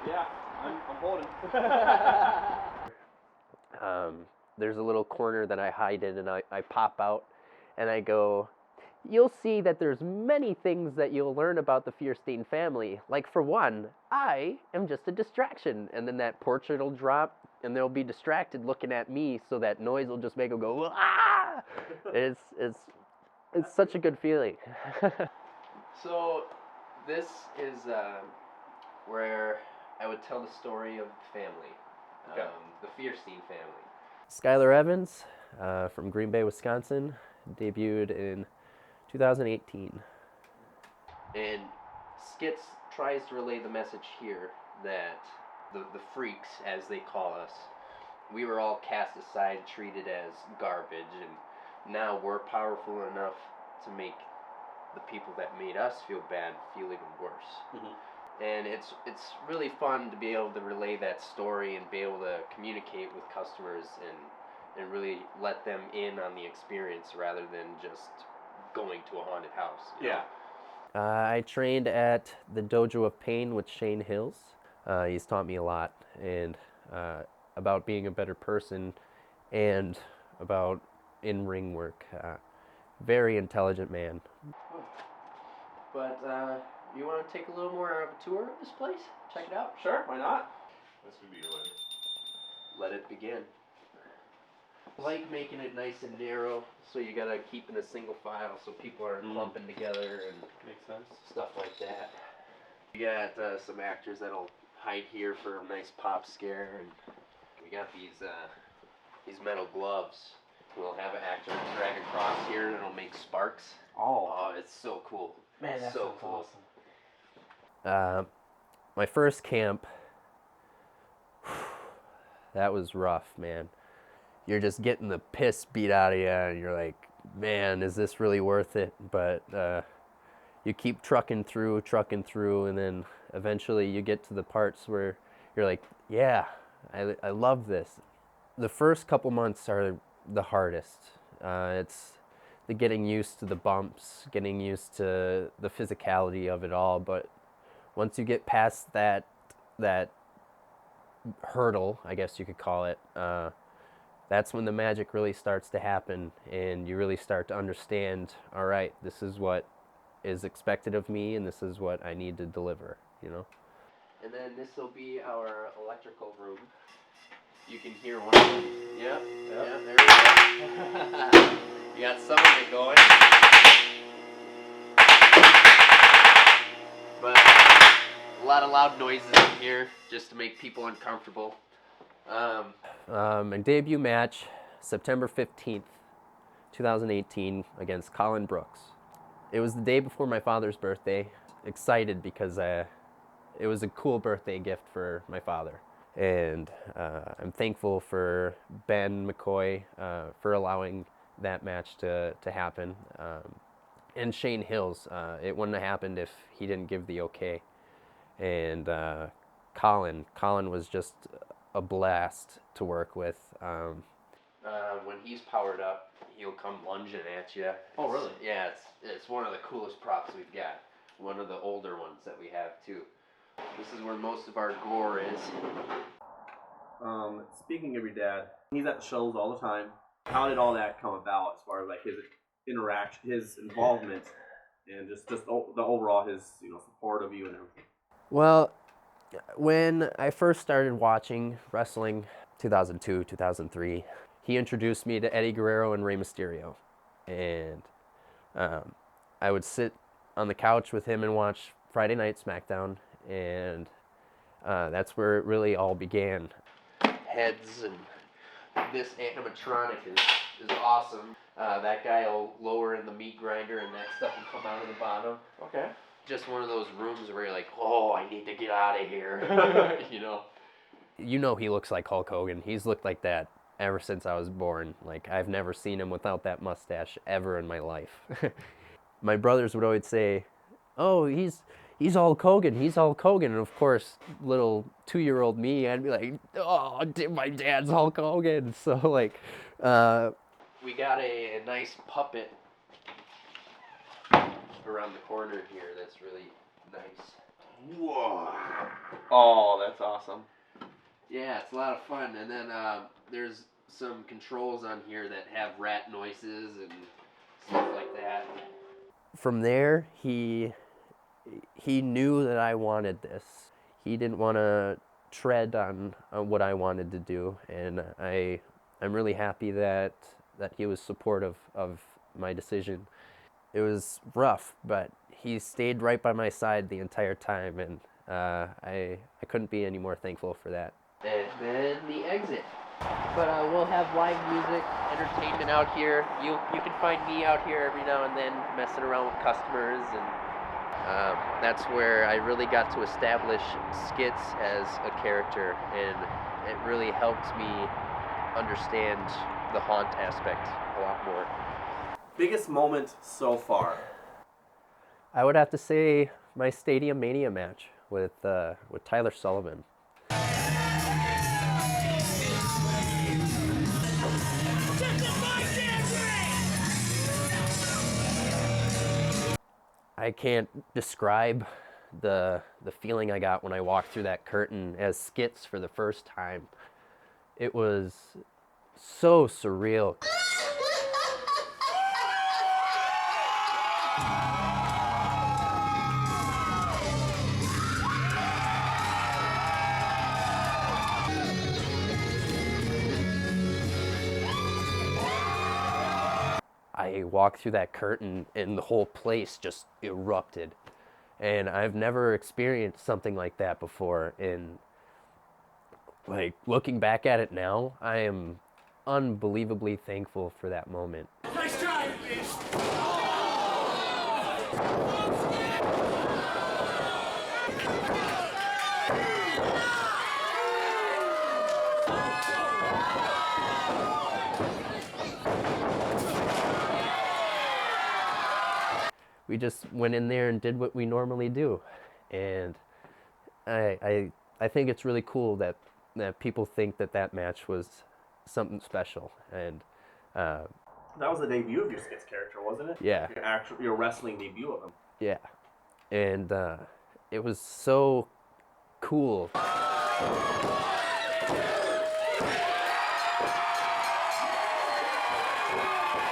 Yeah, I'm holding. There's a little corner that I hide in, and I pop out, and I go, you'll see that there's many things that you'll learn about the Fierstein family. Like, for one, I am just a distraction. And then that portrait will drop, and they'll be distracted looking at me, so that noise will just make them go, ah! It's such a good feeling. So, this is where I would tell the story of the family, Okay. the Fierstein family. Skyler Evans from Green Bay, Wisconsin, debuted in 2018. And Skits tries to relay the message here that the freaks, as they call us, we were all cast aside, treated as garbage, and now we're powerful enough to make the people that made us feel bad feel even worse. Mm-hmm. And it's really fun to be able to relay that story and be able to communicate with customers and really let them in on the experience rather than just going to a haunted house. You know? I trained at the Dojo of Pain with Shane Hills. He's taught me a lot and about being a better person and about in-ring work. Very intelligent man. But you want to take a little more of a tour of this place? Check it out? Sure, why not? This would be your way. Let it begin. I like making it nice and narrow, so you gotta keep in a single file so people aren't clumping together and Makes sense. stuff like that. We got some actors that'll hide here for a nice pop scare, and we got these metal gloves. We'll have an actor drag across here, and it'll make sparks. Oh, it's so cool. Man, that's so cool. Awesome. My first camp, that was rough, man. You're just getting the piss beat out of you, and you're like, man, is this really worth it? But you keep trucking through, and then eventually you get to the parts where you're like, yeah, I love this. The first couple months are the hardest. It's the getting used to the bumps, getting used to the physicality of it all, but once you get past that hurdle, I guess you could call it, that's when the magic really starts to happen, and you really start to understand, all right, this is what is expected of me, and this is what I need to deliver, you know? And then this will be our electrical room. You can hear one of them. Yeah, there we go. You got some of it going. But a lot of loud noises in here just to make people uncomfortable. My debut match, September 15th, 2018, against Colin Brooks. It was the day before my father's birthday. Excited because it was a cool birthday gift for my father. And I'm thankful for Ben McCoy for allowing that match to happen. And Shane Hills. It wouldn't have happened if he didn't give the okay. And Colin was just a blast to work with. When he's powered up, he'll come lunging at you. Oh, really? Yeah, it's one of the coolest props we've got. One of the older ones that we have too. This is where most of our gore is. Speaking of your dad, he's at the shows all the time. How did all that come about as far as like his interaction, his involvement, and just the overall his support of you and everything? Well, when I first started watching wrestling, 2002, 2003, he introduced me to Eddie Guerrero and Rey Mysterio. And I would sit on the couch with him and watch Friday Night SmackDown, and that's where it really all began. Heads, and this animatronic is awesome. That guy will lower in the meat grinder, and that stuff will come out of the bottom. Okay. Just one of those rooms where you're like, oh, I need to get out of here. You know he looks like Hulk Hogan. He's looked like that ever since I was born. Like, I've never seen him without that mustache ever in my life. My brothers would always say, oh, he's Hulk Hogan, he's Hulk Hogan. And of course, little 2-year-old me, I'd be like, oh, my dad's Hulk Hogan. So, like, we got a nice puppet around the corner here that's really nice. Whoa. Oh, that's awesome. Yeah, it's a lot of fun. And then there's some controls on here that have rat noises and stuff like that. From there, he knew that I wanted this. He didn't want to tread on what I wanted to do, and I'm really happy that he was supportive of my decision. It was rough, but he stayed right by my side the entire time, and I couldn't be any more thankful for that. And then the exit. But we'll have live music, entertainment out here. You can find me out here every now and then messing around with customers, and that's where I really got to establish skits as a character, and it really helped me understand the haunt aspect a lot more. Biggest moment so far? I would have to say my Stadium Mania match with Tyler Sullivan. I can't describe the feeling I got when I walked through that curtain as skits for the first time. It was so surreal. I walked through that curtain and the whole place just erupted. And I've never experienced something like that before. And like looking back at it now, I am unbelievably thankful for that moment. Nice try! We just went in there and did what we normally do. And I think it's really cool that people think that match was something special. And that was the debut of your skits character, wasn't it? Yeah. Your wrestling debut of him. Yeah. And it was so cool.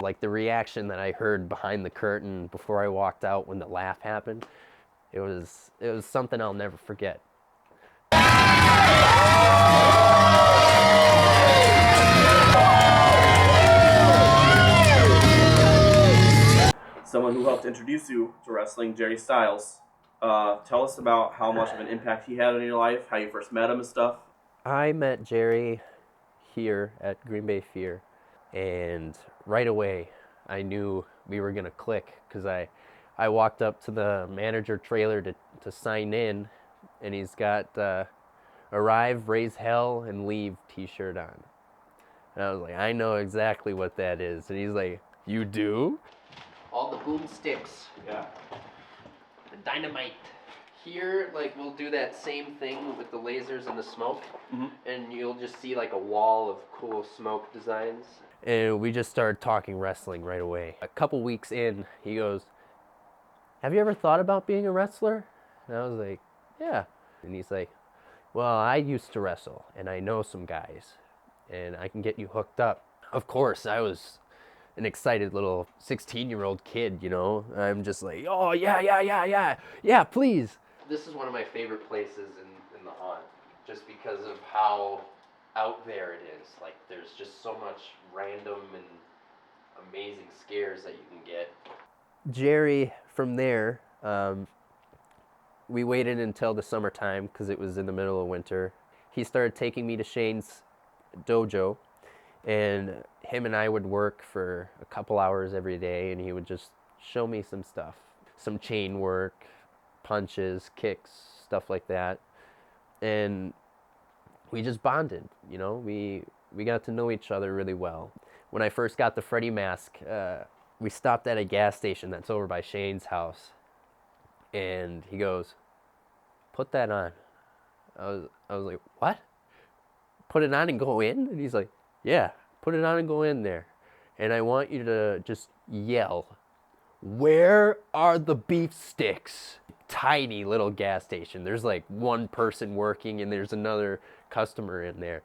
Like the reaction that I heard behind the curtain before I walked out when the laugh happened, it was something I'll never forget. Someone who helped introduce you to wrestling, Jerry Styles. Tell us about how much of an impact he had on your life, how you first met him and stuff. I met Jerry here at Green Bay Fear, and right away I knew we were going to click because I walked up to the manager trailer to sign in, and he's got Arrive, Raise Hell, and Leave t-shirt on. And I was like, I know exactly what that is. And he's like, you do? All the boomsticks. Yeah. The dynamite. Here, like, we'll do that same thing with the lasers and the smoke, and you'll just see like a wall of cool smoke designs. And we just started talking wrestling right away. A couple weeks in, he goes, have you ever thought about being a wrestler? And I was like, yeah. And he's like, well, I used to wrestle, and I know some guys, and I can get you hooked up. Of course, I was an excited little 16-year-old kid, you know? I'm just like, oh, yeah, please. This is one of my favorite places in the haunt, just because of how out there it is. Like, there's just so much random and amazing scares that you can get. Jerry, from there, we waited until the summertime because it was in the middle of winter. He started taking me to Shane's dojo, and him and I would work for a couple hours every day, and he would just show me some stuff, some chain work, punches, kicks, stuff like that. And we just bonded, you know, we got to know each other really well. When I first got the Freddy mask, we stopped at a gas station that's over by Shane's house, and he goes, put that on. I was like, what? Put it on and go in? And he's like, yeah, put it on and go in there. And I want you to just yell, where are the beef sticks? tiny little gas station. There's like one person working and there's another customer in there.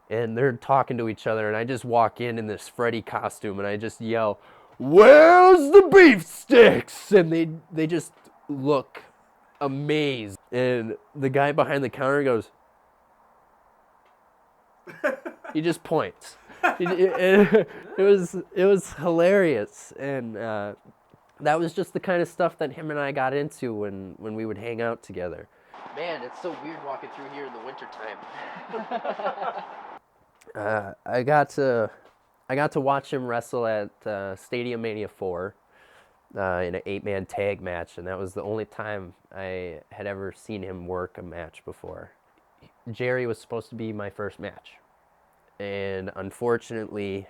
And they're talking to each other, and I just walk in this Freddy costume, and I just yell, "Where's the beef sticks?" And they just look amazed. And the guy behind the counter goes, he just points. It was hilarious, and that was just the kind of stuff that him and I got into when we would hang out together. Man, it's so weird walking through here in the wintertime. I got to watch him wrestle at Stadium Mania 4 in an 8-man tag match, and that was the only time I had ever seen him work a match before. Jerry was supposed to be my first match, and unfortunately,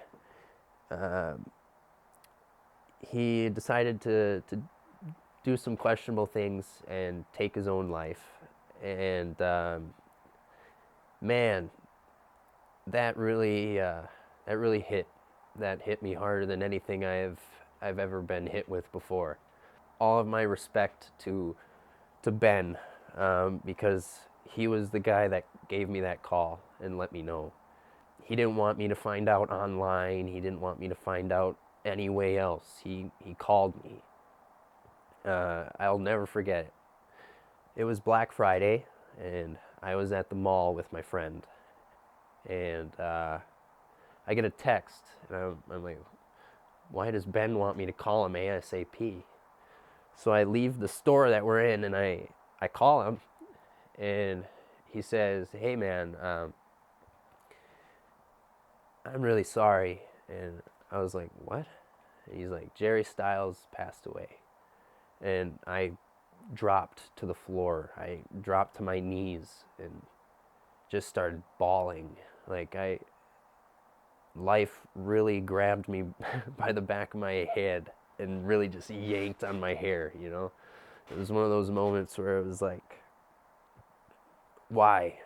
he decided to do some questionable things and take his own life, and man, that really hit. That hit me harder than anything I've ever been hit with before. All of my respect to Ben, because he was the guy that gave me that call and let me know. He didn't want me to find out online. He didn't want me to find out any way else. He called me. I'll never forget it. It was Black Friday, and I was at the mall with my friend. And I get a text, and I'm like, why does Ben want me to call him ASAP? So I leave the store that we're in, and I call him, and he says, "Hey man, I'm really sorry." And I was like, "What?" And he's like, "Jerry Styles passed away." And I dropped to the floor. I dropped to my knees and just started bawling. Like, life really grabbed me by the back of my head and really just yanked on my hair, you know? It was one of those moments where it was like, why?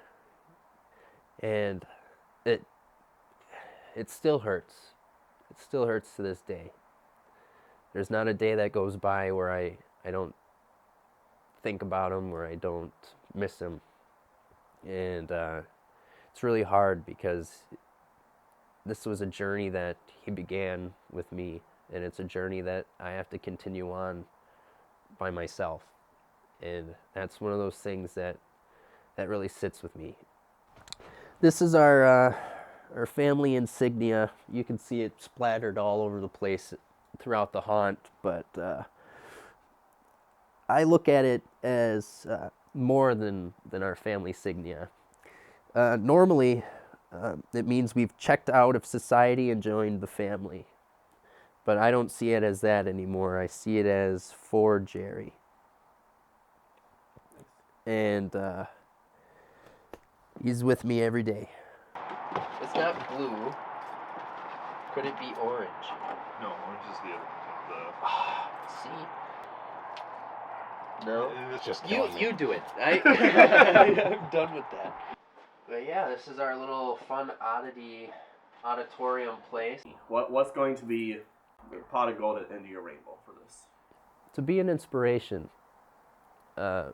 And it still hurts. It still hurts to this day. There's not a day that goes by where I don't think about him, where I don't miss him. And it's really hard because this was a journey that he began with me, and it's a journey that I have to continue on by myself. And that's one of those things that really sits with me. This is our family insignia. You can see it splattered all over the place throughout the haunt, but I look at it as more than our family insignia. Normally, it means we've checked out of society and joined the family. But I don't see it as that anymore. I see it as for Jerry. And he's with me every day. It's not blue. Could it be orange? No, orange is the See? No? It's just You do it. I'm done with that. But yeah, this is our little fun auditorium place. What's going to be the pot of gold at the end of your rainbow for this? To be an inspiration. To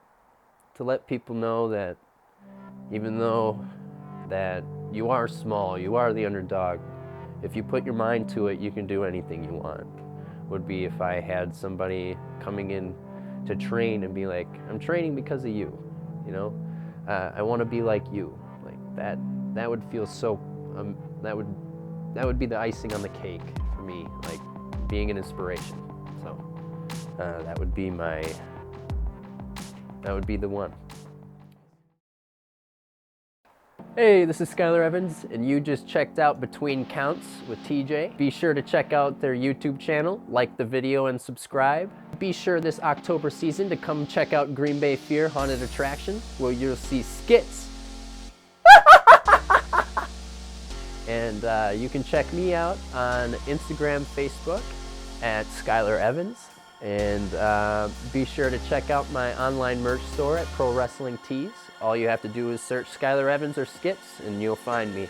let people know that even though that you are small, you are the underdog, if you put your mind to it, you can do anything you want. Would be if I had somebody coming in to train and be like, I'm training because of you, you know? I want to be like you. Like that would feel so, that would be the icing on the cake for me, like being an inspiration. So that would be the one. Hey, this is Skyler Evans, and you just checked out Between Counts with TJ. Be sure to check out their YouTube channel, like the video, and subscribe. Be sure this October season to come check out Green Bay Fear Haunted Attraction, where you'll see skits. And you can check me out on Instagram, Facebook at Skyler Evans. And be sure to check out my online merch store at Pro Wrestling Tees. All you have to do is search Skyler Evans or Skits, and you'll find me.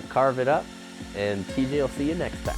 Carve it up, and TJ will see you next time.